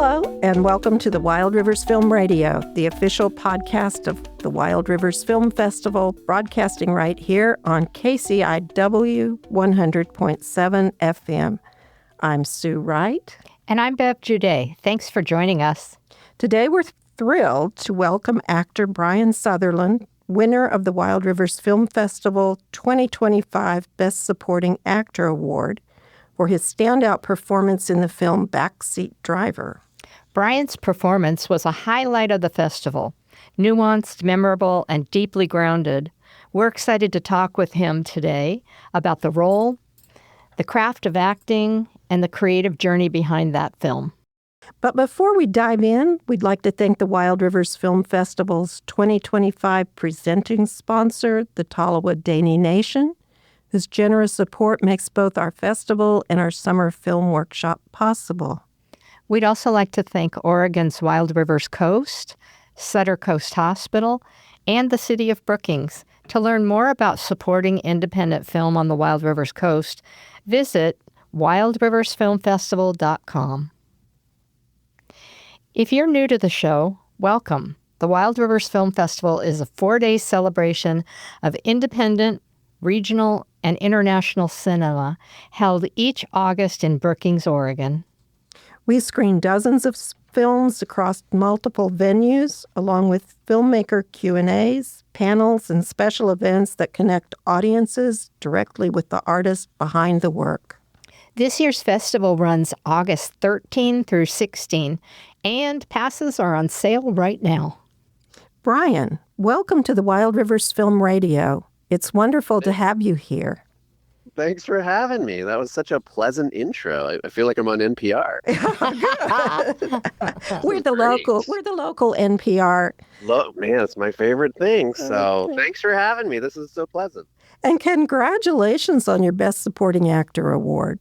Hello, and welcome to the Wild Rivers Film Radio, the official podcast of the Wild Rivers Film Festival, broadcasting right here on KCIW 100.7 FM. I'm Sue Wright. And I'm Bev Juday. Thanks for joining us. Today we're thrilled to welcome actor Brian Sutherland, winner of the Wild Rivers Film Festival 2025 Best Supporting Actor Award, for his standout performance in the film Backseat Driver. Brian's performance was a highlight of the festival. Nuanced, memorable, and deeply grounded. We're excited to talk with him today about the role, the craft of acting, and the creative journey behind that film. But before we dive in, we'd like to thank the Wild Rivers Film Festival's 2025 presenting sponsor, the Tallahwa Dene Nation, whose generous support makes both our festival and our summer film workshop possible. We'd also like to thank Oregon's Wild Rivers Coast, Sutter Coast Hospital, and the City of Brookings. To learn more about supporting independent film on the Wild Rivers Coast, visit wildriversfilmfestival.com. If you're new to the show, welcome. The Wild Rivers Film Festival is a 4-day celebration of independent, regional, and international cinema held each August in Brookings, Oregon. We screen dozens of films across multiple venues, along with filmmaker Q&As, panels, and special events that connect audiences directly with the artists behind the work. This year's festival runs August 13 through 16, and passes are on sale right now. Brian, welcome to the Wild Rivers Film Radio. It's wonderful to have you here. Thanks for having me. That was such a pleasant intro. I feel like I'm on NPR. We're the local NPR. Man, it's my favorite thing. So thanks for having me. This is so pleasant. And congratulations on your Best Supporting Actor Award.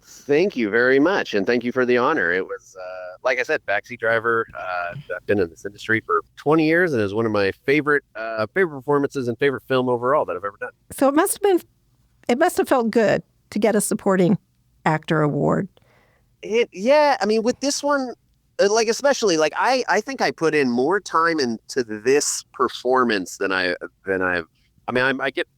Thank you very much. And thank you for the honor. It was, like I said, Backseat Driver. I've been in this industry for 20 years, and it was one of my favorite performances and favorite film overall that I've ever done. So it must have felt good to get a Supporting Actor Award. Yeah. I mean, with this one, I think I put in more time into this performance than I get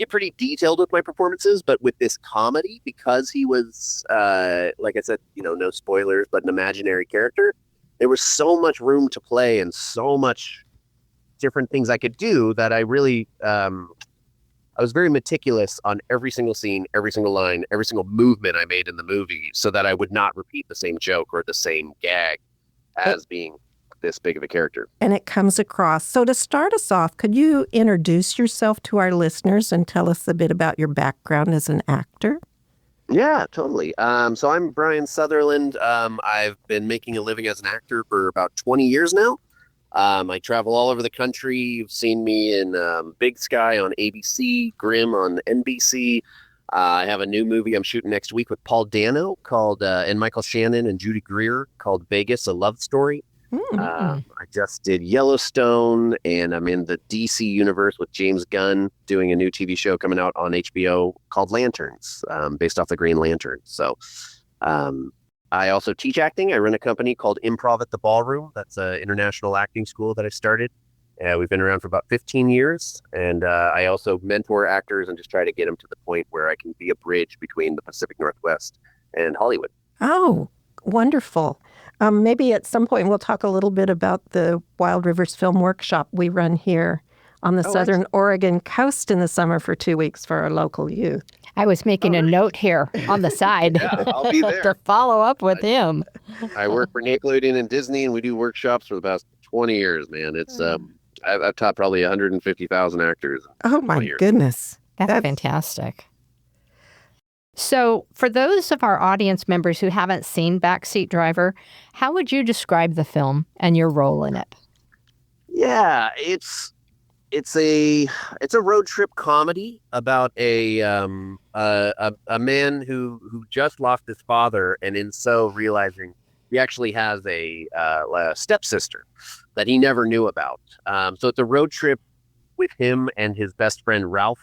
pretty detailed with my performances, but with this comedy, because he was, like I said, no spoilers, but an imaginary character, there was so much room to play and so much different things I could do that I really, I was very meticulous on every single scene, every single line, every single movement I made in the movie so that I would not repeat the same joke or the same gag as being this big of a character. And it comes across. So to start us off, could you introduce yourself to our listeners and tell us a bit about your background as an actor? Yeah, totally. So I'm Brian Sutherland. I've been making a living as an actor for about 20 years now. I travel all over the country. You've seen me in Big Sky on ABC, Grimm on NBC. I have a new movie I'm shooting next week with Paul Dano called, and Michael Shannon and Judy Greer, called Vegas, A Love Story. I just did Yellowstone, and I'm in the DC universe with James Gunn doing a new TV show coming out on HBO called Lanterns, based off the Green Lantern. So I also teach acting. I run a company called Improv at the Ballroom. That's an international acting school that I started. We've been around for about 15 years, and I also mentor actors and just try to get them to the point where I can be a bridge between the Pacific Northwest and Hollywood. Oh, wonderful. Maybe at some point we'll talk a little bit about the Wild Rivers Film Workshop we run here on the Southern Oregon coast in the summer for 2 weeks for our local youth. I was making a note here on the side I'll be there to follow up with him. I work for Nickelodeon and Disney, and we do workshops for the past 20 years, man. It's I've taught probably 150,000 actors. Oh, my goodness. That's fantastic. So for those of our audience members who haven't seen Backseat Driver, how would you describe the film and your role in it? Yeah, it's a road trip comedy about a man who just lost his father, and in so realizing he actually has a stepsister that he never knew about. So it's a road trip with him and his best friend Ralph.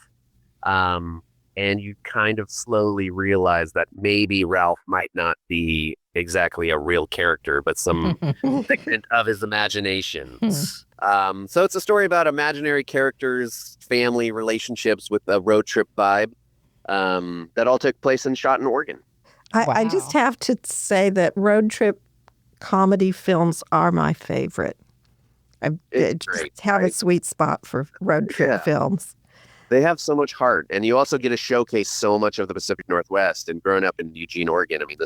And you kind of slowly realize that maybe Ralph might not be exactly a real character, but some figment of his imagination. So it's a story about imaginary characters, family relationships with a road trip vibe that all took place and shot in Oregon. I just have to say that road trip comedy films are my favorite. I just have a sweet spot for road trip films. They have so much heart, and you also get to showcase so much of the Pacific Northwest. And growing up in Eugene, Oregon, I mean,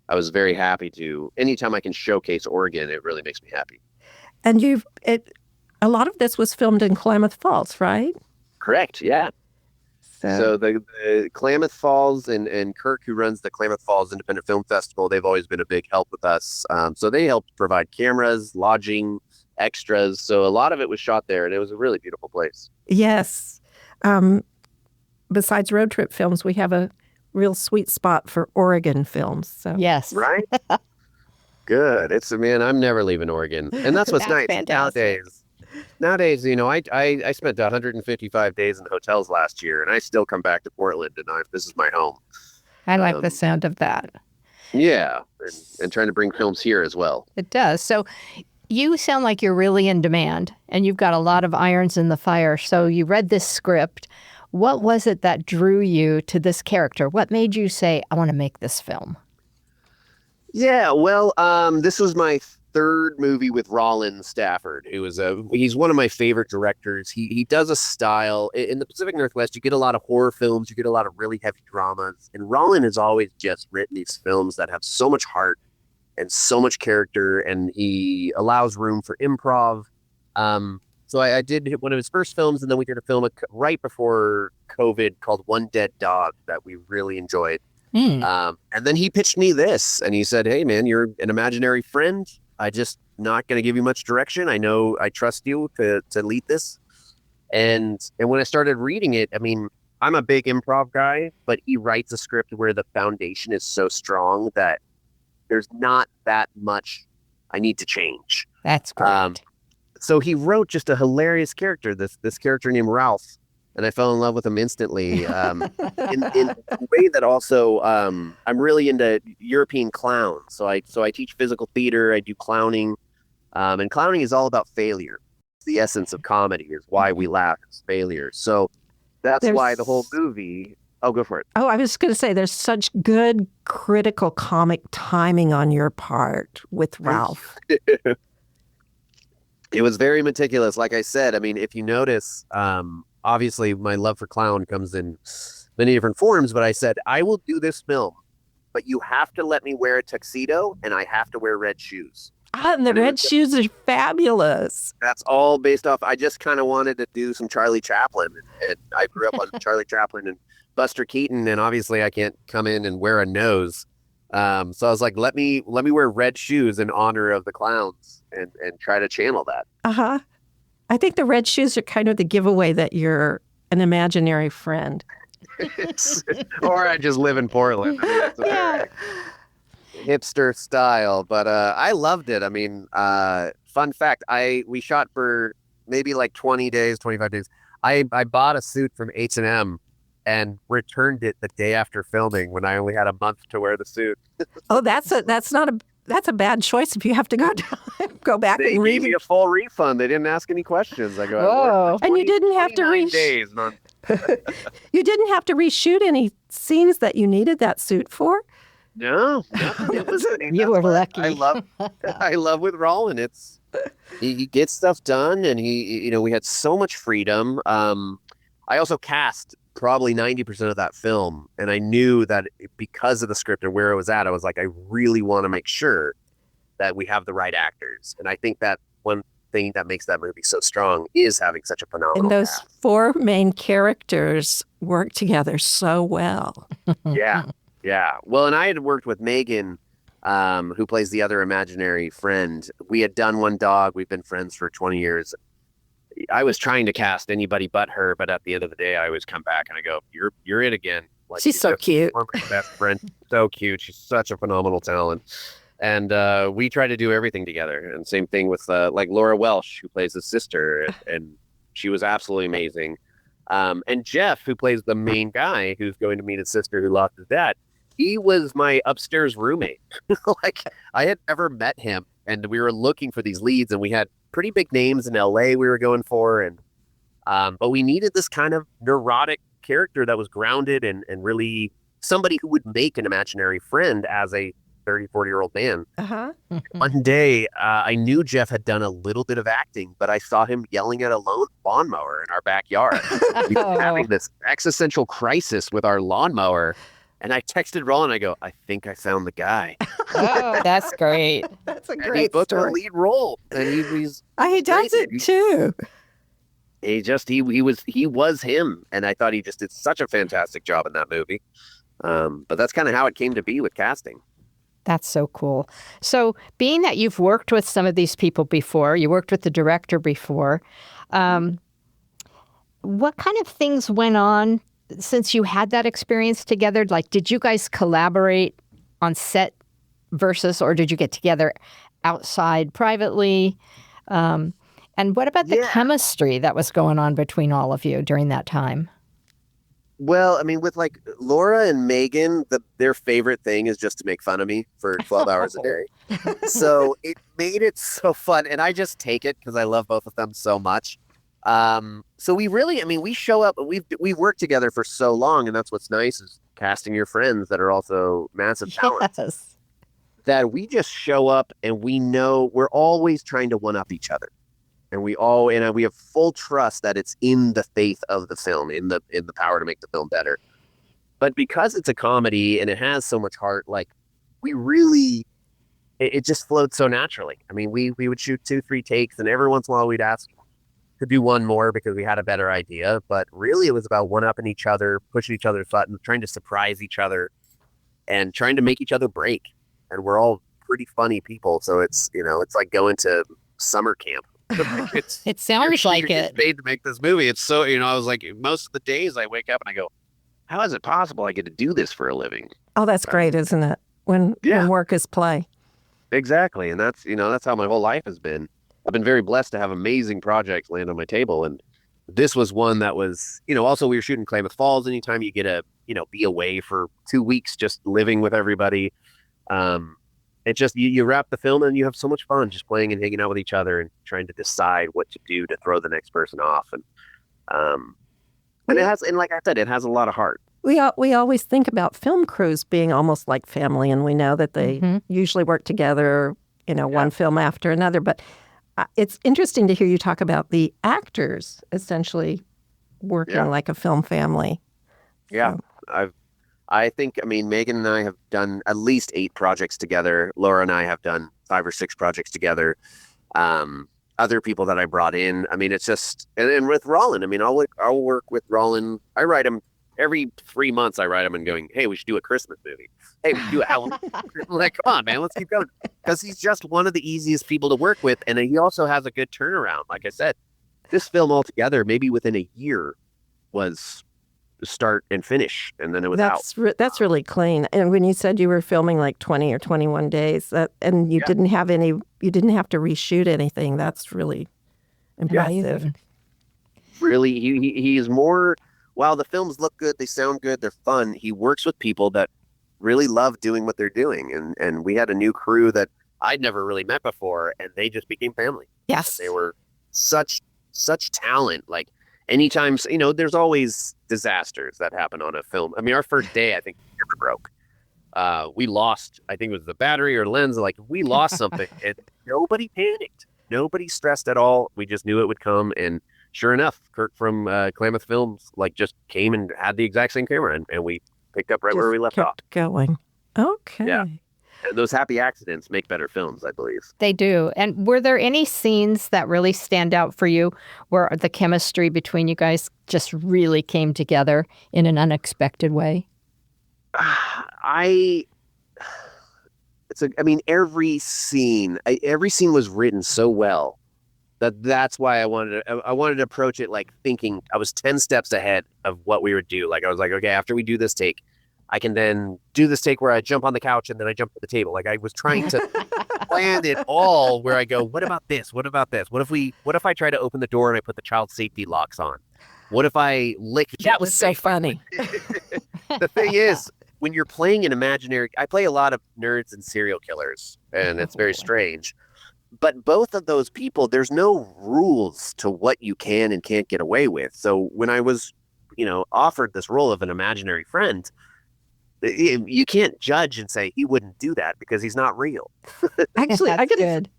I was very happy to, anytime I can showcase Oregon, it really makes me happy. And a lot of this was filmed in Klamath Falls, right? Correct, yeah. So the Klamath Falls and Kirk, who runs the Klamath Falls Independent Film Festival, they've always been a big help with us. So they helped provide cameras, lodging, extras. So a lot of it was shot there, and it was a really beautiful place. Yes. Besides road trip films, we have a real sweet spot for Oregon films. So. Yes. Right? Good. I'm never leaving Oregon. And that's what's nice nowadays. Nowadays, I spent 155 days in hotels last year, and I still come back to Portland, and this is my home. I like the sound of that. Yeah, and trying to bring films here as well. It does. So you sound like you're really in demand, and you've got a lot of irons in the fire. So you read this script. What was it that drew you to this character? What made you say, I want to make this film? Yeah, well, this was my third movie with Rollin Stafford, he's one of my favorite directors. He does a style in the Pacific Northwest. You get a lot of horror films, you get a lot of really heavy dramas, and Rollin has always just written these films that have so much heart and so much character, and he allows room for improv. So I did one of his first films, and then we did a film right before COVID called One Dead Dog that we really enjoyed. And then he pitched me this, and he said, hey man, you're an imaginary friend. I just not going to give you much direction. I know I trust you to lead this. And when I started reading it, I mean, I'm a big improv guy, but he writes a script where the foundation is so strong that there's not that much I need to change. That's great. So he wrote just a hilarious character, this character named Ralph, and I fell in love with him instantly. In a way that also, I'm really into European clowns. So I teach physical theater, I do clowning, and clowning is all about failure. The essence of comedy is why we laugh at failure. So that's why the whole movie. Oh, go for it. Oh, I was going to say there's such good critical comic timing on your part with Ralph. It was very meticulous. Like I said, I mean, if you notice, obviously my love for clown comes in many different forms, but I said, I will do this film, but you have to let me wear a tuxedo and I have to wear red shoes. And the red shoes are fabulous. That's all based off. I just kind of wanted to do some Charlie Chaplin, and I grew up on Charlie Chaplin and Buster Keaton, and obviously I can't come in and wear a nose. So I was like, let me wear red shoes in honor of the clowns and try to channel that. Uh-huh. I think the red shoes are kind of the giveaway that you're an imaginary friend. Or I just live in Portland. I mean, that's a very hipster style, but I loved it. I mean, fun fact, we shot for maybe like 20 days, 25 days. I bought a suit from H&M and returned it the day after filming when I only had a month to wear the suit. Oh, that's a bad choice if you have to go back they and gave me a full refund. They didn't ask any questions. I go, oh, and you didn't have to days, man. You didn't have to reshoot any scenes that you needed that suit for. No, it was. You were lucky. I love with Rollin. He gets stuff done, and we had so much freedom. I also cast probably 90% of that film, and I knew that because of the script and where it was at, I was like, I really want to make sure that we have the right actors, and I think that one thing that makes that movie so strong is having such a phenomenal and those cast. Four main characters work together so well. Yeah. Well, and I had worked with Megan, who plays the other imaginary friend. We had done One Dog. We've been friends for 20 years. I was trying to cast anybody but her, but at the end of the day, I always come back and I go, "You're it again." Like, she's so cute. My best friend, so cute. She's such a phenomenal talent, and we try to do everything together. And same thing with like Laura Welsh, who plays his sister, and she was absolutely amazing. And Jeff, who plays the main guy who's going to meet his sister who lost his dad, he was my upstairs roommate. Like, I had never met him, and we were looking for these leads, and we had pretty big names in LA we were going for, and but we needed this kind of neurotic character that was grounded and really somebody who would make an imaginary friend as a 30, 40-year-old man. Uh-huh. One day, I knew Jeff had done a little bit of acting, but I saw him yelling at a lawnmower in our backyard. We were having this existential crisis with our lawnmower. And I texted Roland, I go, I think I found the guy. Oh, that's great. That's a And he great booked a story. lead role. And he's He does crazy. it too. He was him. And I thought he just did such a fantastic job in that movie. But that's kind of how it came to be with casting. That's so cool. So being that you've worked with some of these people before, you worked with the director before, what kind of things went on since you had that experience together? Like, did you guys collaborate on set or did you get together outside privately? And what about the chemistry that was going on between all of you during that time? Well, I mean, with like Laura and Megan, their favorite thing is just to make fun of me for 12 hours a day. So it made it so fun. And I just take it because I love both of them so much. So we show up, we've worked together for so long. And that's what's nice is casting your friends that are also massive talents. Yes. That we just show up and we know we're always trying to one-up each other. And we have full trust that it's in the faith of the film, in the power to make the film better. But because it's a comedy and it has so much heart, like it just flowed so naturally. I mean, we would shoot 2-3 takes, and every once in a while we'd ask to do one more because we had a better idea. But really, it was about one-upping each other, pushing each other's buttons, trying to surprise each other, and trying to make each other break. And we're all pretty funny people, so it's like going to summer camp. It sounds like it. Paid to make this movie. It's so, I was like, most of the days I wake up and I go, how is it possible I get to do this for a living? Oh, that's great, isn't it? When work is play. Exactly. And that's how my whole life has been. I've been very blessed to have amazing projects land on my table. And this was one that was, also we were shooting Klamath Falls. Anytime you get to, be away for 2 weeks, just living with everybody. It just, you wrap the film and you have so much fun just playing and hanging out with each other and trying to decide what to do to throw the next person off. And like I said, it has a lot of heart. We always think about film crews being almost like family, and we know that they usually work together, one film after another. But it's interesting to hear you talk about the actors essentially working like a film family. Yeah, so. I think, Megan and I have done at least 8 projects together. Laura and I have done 5 or 6 projects together. Other people that I brought in, it's just, and with Roland, I'll work with Roland. I write him every 3 months. I write him and going, hey, we should do a Christmas movie. Hey, we should do a Halloween. I'm like, come on, man, let's keep going. Because he's just one of the easiest people to work with. And he also has a good turnaround. Like I said, this film altogether, maybe within a year, was start and finish, and then it was out. That's really clean. And when you said you were filming like 20 or 21 days, and you didn't have to reshoot anything, that's really impressive. Yeah. Really, he is more. While the films look good, they sound good, they're fun. He works with people that really love doing what they're doing, and we had a new crew that I'd never really met before, and they just became family. Yes, they were such talent. Like. Anytime, there's always disasters that happen on a film. Our first day, I think, the camera broke. We lost, I think it was the battery or lens. Like, we lost something, and nobody panicked. Nobody stressed at all. We just knew it would come. And sure enough, Kirk from Klamath Films, just came and had the exact same camera, and we picked up right where we left off. Going. Okay. Yeah. And those happy accidents make better films, I believe. They do. And were there any scenes that really stand out for you where the chemistry between you guys just really came together in an unexpected way? Every scene was written so well that's why I wanted to approach it like thinking I was 10 steps ahead of what we would do. Like I was like, okay, after we do this take, I can then do this take where I jump on the couch and then I jump to the table. Like I was trying to plan it all where I go, what about this? What about this? What if I try to open the door and I put the child safety locks on? What if I lick? That was so funny. The thing is, when you're playing an imaginary, I play a lot of nerds and serial killers, and it's very strange. But both of those people, there's no rules to what you can and can't get away with. So when I was, offered this role of an imaginary friend, you can't judge and say he wouldn't do that because he's not real. Actually, I That's could.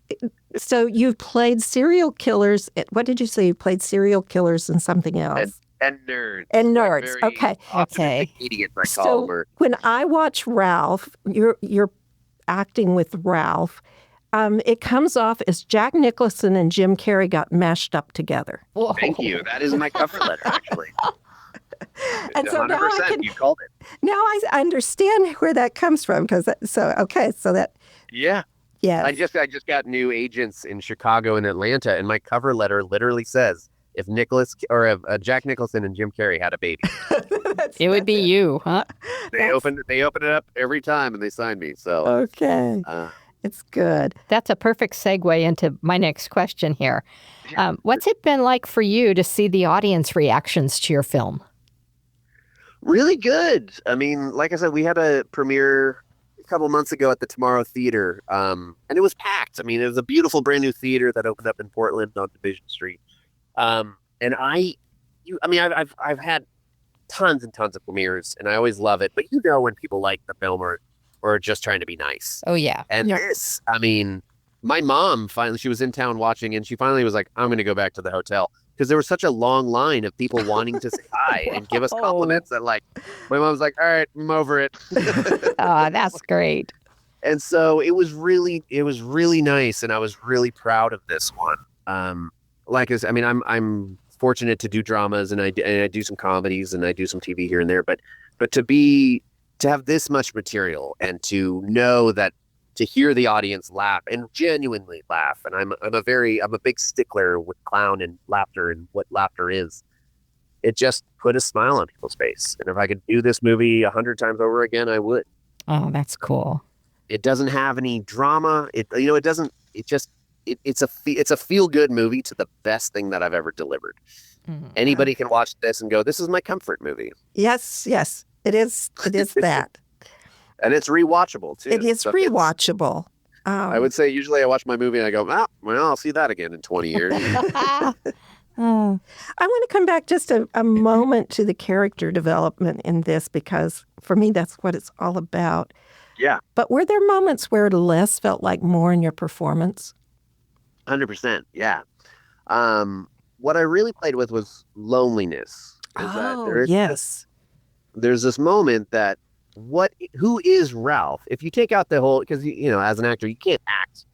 So you've played serial killers. What did you say? You played serial killers and something else. And nerds. And nerds. Like very Okay. optimistic idiots, I call So them. Or, when I watch Ralph, you're acting with Ralph. It comes off as Jack Nicholson and Jim Carrey got mashed up together. Whoa. thank you. That is my cover letter, actually. And so now 100%, you called it. Now I understand where that comes from Yeah. yes. I just got new agents in Chicago and Atlanta, and my cover letter literally says, if Jack Nicholson and Jim Carrey had a baby. It would be you, huh? They open it up every time and they sign me. So Okay. It's good. That's a perfect segue into my next question here. What's it been like for you to see the audience reactions to your film? really good. I mean, like I said, we had a premiere a couple months ago at the Tomorrow Theater, and it was packed. I mean, it was a beautiful brand new theater that opened up in Portland on Division Street. And I've had tons and tons of premieres, and I always love it. But when people like the film or are just trying to be nice. Oh, yeah. And this, I mean, my mom finally, she was in town watching, and she finally was like, I'm going to go back to the hotel. Because there was such a long line of people wanting to say hi and give us compliments that, like, my mom was like, all right, I'm over it. Oh, that's great. And so it was really nice, and I was really proud of this one. Like I said, I mean, I'm fortunate to do dramas, and I do some comedies, and I do some TV here and there, but to have this much material and to know that, to hear the audience laugh and genuinely laugh, and I'm a big stickler with clown and laughter and what laughter is. It just put a smile on people's face, and if I could do this movie 100 times over again, I would. Oh, that's cool. It doesn't have any drama. It's a feel good movie to the best thing that I've ever delivered. Mm-hmm. Anybody can watch this and go, this is my comfort movie. Yes, it is that. And it's rewatchable too. It is so rewatchable. I would say usually I watch my movie and I go, I'll see that again in 20 years. I want to come back just a moment to the character development in this, because for me, that's what it's all about. Yeah. But were there moments where less felt like more in your performance? 100%. Yeah. What I really played with was loneliness. Yes. There's this moment that who is Ralph? If you take out the whole, because as an actor, you can't act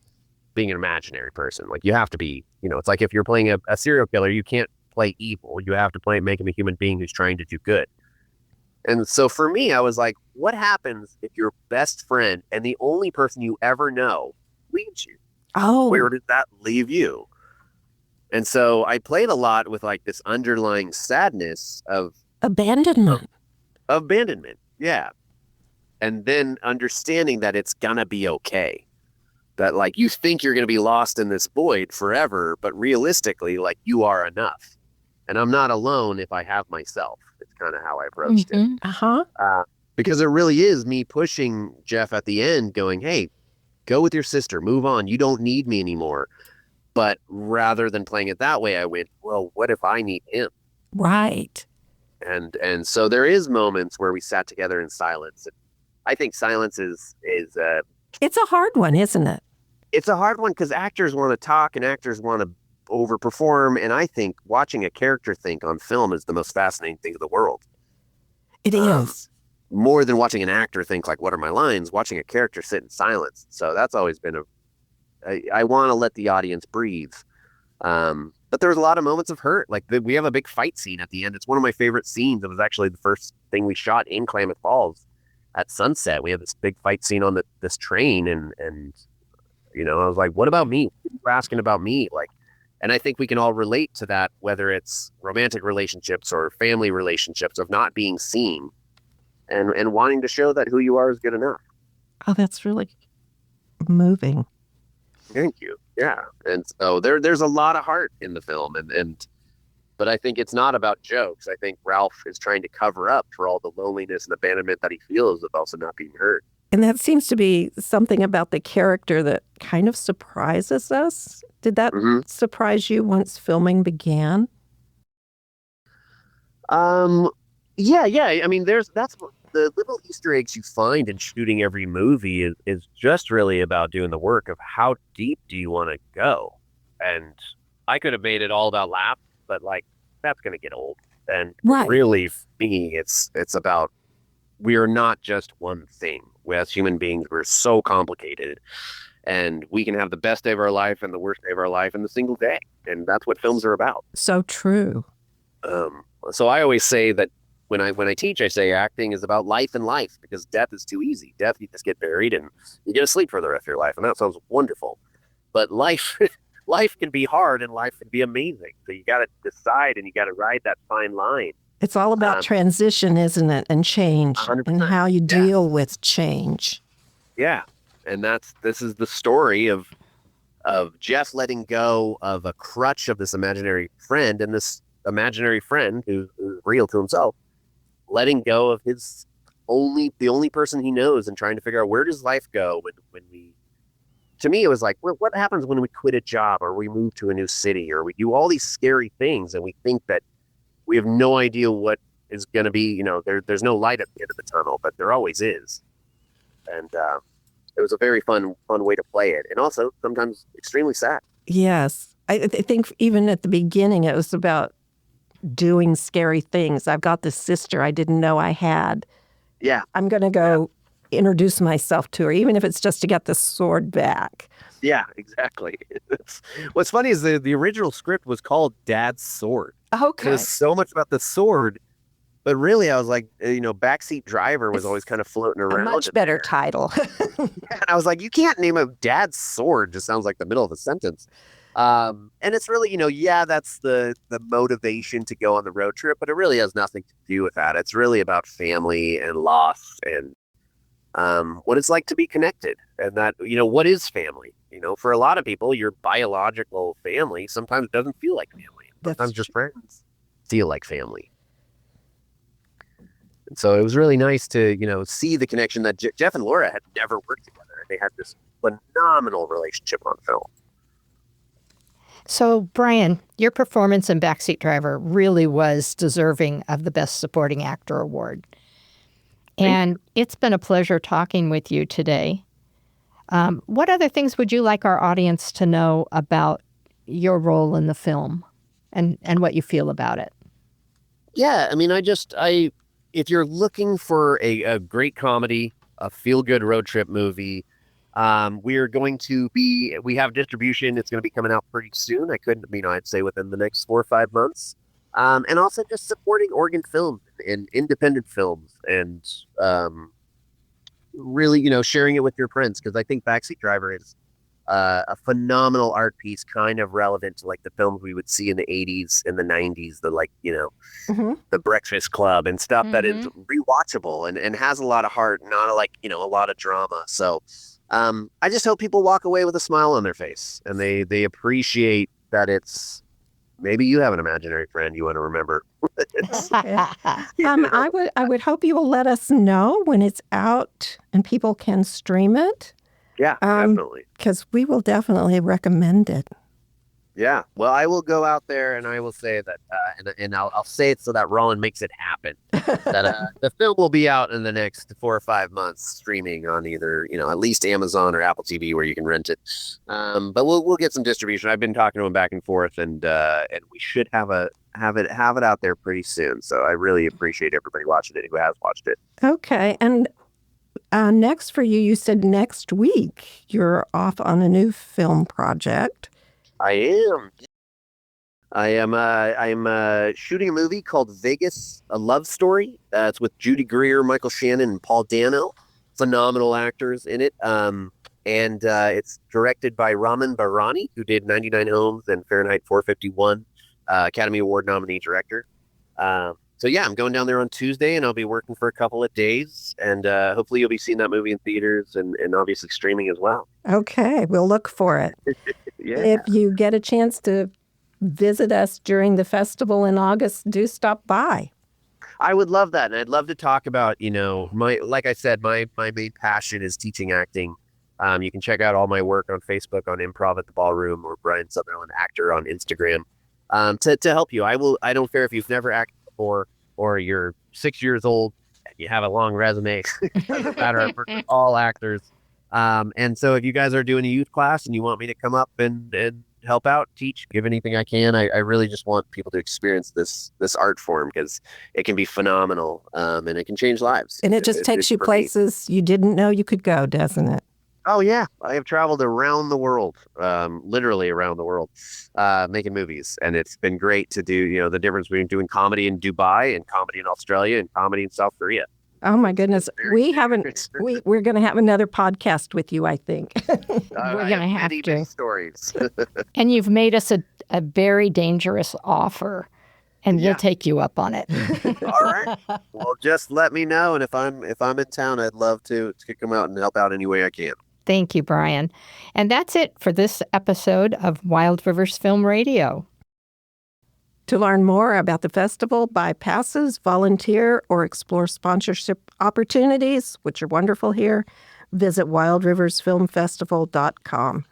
being an imaginary person. Like, you have to be, it's like if you're playing a serial killer, you can't play evil. You have to make him a human being who's trying to do good. And so for me, I was like, what happens if your best friend and the only person you ever know leaves you? Oh, where did that leave you? And so I played a lot with like this underlying sadness of abandonment. Yeah. And then understanding that it's gonna be okay. That, like, you think you're gonna be lost in this void forever, but realistically, like, you are enough. And I'm not alone if I have myself. It's kind of how I approached it. Uh-huh. Because it really is me pushing Jeff at the end, going, hey, go with your sister, move on. You don't need me anymore. But rather than playing it that way, I went, well, what if I need him? Right. And so there is moments where we sat together in silence. And I think silence is it's a hard one, isn't it? It's a hard one because actors want to talk and actors want to overperform. And I think watching a character think on film is the most fascinating thing in the world. It is. More than watching an actor think, like, what are my lines? Watching a character sit in silence. So that's always been I want to let the audience breathe. But there was a lot of moments of hurt. Like, we have a big fight scene at the end. It's one of my favorite scenes. It was actually the first thing we shot in Klamath Falls at sunset. We have this big fight scene on this train. And I was like, what about me? You're asking about me. Like, and I think we can all relate to that, whether it's romantic relationships or family relationships, of not being seen and wanting to show that who you are is good enough. Oh, that's really moving. Thank you. Yeah. And so there's a lot of heart in the film, and But I think it's not about jokes. I think Ralph is trying to cover up for all the loneliness and abandonment that he feels of also not being heard. And that seems to be something about the character that kind of surprises us. Did that surprise you once filming began? Yeah. I mean, that's the little Easter eggs you find in shooting every movie is just really about doing the work of how deep do you want to go. And I could have made it all about laughs, but like that's going to get old. And really, for me, it's about we are not just one thing. We as human beings, we're so complicated, and we can have the best day of our life and the worst day of our life in the single day, and that's what films are about. So true. So I always say that when I teach, I say acting is about life and life, because death is too easy. Death, you just get buried and you get to sleep for the rest of your life, and that sounds wonderful. But life can be hard and life can be amazing. So you got to decide and you got to ride that fine line. It's all about transition, isn't it? And change 100%. And how you deal with change. Yeah. And this is the story of Jeff letting go of a crutch of this imaginary friend, and this imaginary friend who's real to himself, letting go of the only person he knows, and trying to figure out where does life go when we, to me, it was like, well, what happens when we quit a job or we move to a new city or we do all these scary things and we think that we have no idea what is going to be, there's no light at the end of the tunnel, but there always is. And it was a very fun way to play it. And also sometimes extremely sad. Yes. I think even at the beginning, it was about doing scary things. I've got this sister I didn't know I had. Yeah. I'm going to go introduce myself to her, even if it's just to get the sword back. Yeah, exactly. What's funny is the original script was called Dad's Sword. Okay. It was so much about the sword, but really I was like, Backseat Driver was always kind of floating around. A much better title. And I was like, you can't name a Dad's Sword. Just sounds like the middle of a sentence. And it's really, that's the motivation to go on the road trip, but it really has nothing to do with that. It's really about family and loss and what it's like to be connected, and that, what is family? For a lot of people, your biological family sometimes doesn't feel like family. Sometimes just friends feel like family. And so it was really nice to, see the connection that Jeff and Laura had never worked together. They had this phenomenal relationship on film. So, Brian, your performance in Backseat Driver really was deserving of the Best Supporting Actor award. And it's been a pleasure talking with you today. What other things would you like our audience to know about your role in the film and what you feel about it? Yeah, I mean, if you're looking for a great comedy, a feel-good road trip movie, we have distribution. It's going to be coming out pretty soon. I'd say within the next 4 or 5 months. And also just supporting Oregon films and independent films, and really, sharing it with your friends, because I think Backseat Driver is a phenomenal art piece, kind of relevant to like the films we would see in the 80s and the 90s, the Breakfast Club and stuff that is rewatchable and has a lot of heart, not a lot of drama. So I just hope people walk away with a smile on their face, and they appreciate that it's, maybe you have an imaginary friend you want to remember. I would hope you will let us know when it's out and people can stream it. Yeah, definitely. Because we will definitely recommend it. Yeah. Well, I will go out there and I will say that, and I'll say it so that Roland makes it happen. That the film will be out in the next 4 or 5 months, streaming on either, at least Amazon or Apple TV, where you can rent it. But we'll get some distribution. I've been talking to him back and forth, and we should have it out there pretty soon. So I really appreciate everybody watching it who has watched it. Okay. And next for you said next week you're off on a new film project. I am shooting a movie called Vegas, A Love Story. It's with Judy Greer, Michael Shannon, and Paul Dano. Phenomenal actors in it. And it's directed by Raman Barani, who did 99 Homes and Fahrenheit 451, Academy Award nominee director. So yeah, I'm going down there on Tuesday, and I'll be working for a couple of days, and hopefully you'll be seeing that movie in theaters and obviously streaming as well. Okay, we'll look for it. Yeah. If you get a chance to visit us during the festival in August, do stop by. I would love that. And I'd love to talk about, like I said, my main passion is teaching acting. You can check out all my work on Facebook on Improv at the Ballroom or Brian Sutherland Actor on Instagram to help you. I don't care if you've never acted before or you're 6 years old and you have a long resume. It doesn't matter. I've worked with all actors. And so if you guys are doing a youth class and you want me to come up and help out, teach, give anything I can, I really just want people to experience this art form because it can be phenomenal and it can change lives. And it just takes you places you didn't know you could go, doesn't it? Oh, yeah. I have traveled around the world, literally around the world, making movies. And it's been great to do, the difference between doing comedy in Dubai and comedy in Australia and comedy in South Korea. Oh, my goodness. We're going to have another podcast with you, I think. We're going to have to. Stories. And you've made us a very dangerous offer, and we'll take you up on it. All right. Well, just let me know. And if I'm in town, I'd love to come out and help out any way I can. Thank you, Brian. And that's it for this episode of Wild Rivers Film Radio. To learn more about the festival, buy passes, volunteer, or explore sponsorship opportunities, which are wonderful here, visit wildriversfilmfestival.com.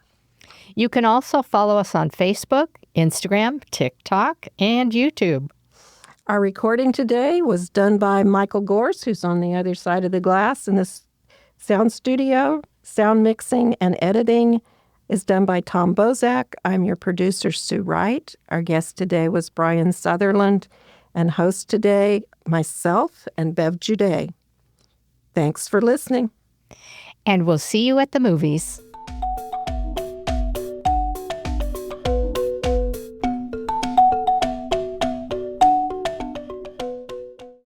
You can also follow us on Facebook, Instagram, TikTok, and YouTube. Our recording today was done by Michael Gorse, who's on the other side of the glass in this sound studio. Sound mixing and editing is done by Tom Bozak. I'm your producer, Sue Wright. Our guest today was Brian Sutherland, and host today, myself and Bev Juday. Thanks for listening. And we'll see you at the movies.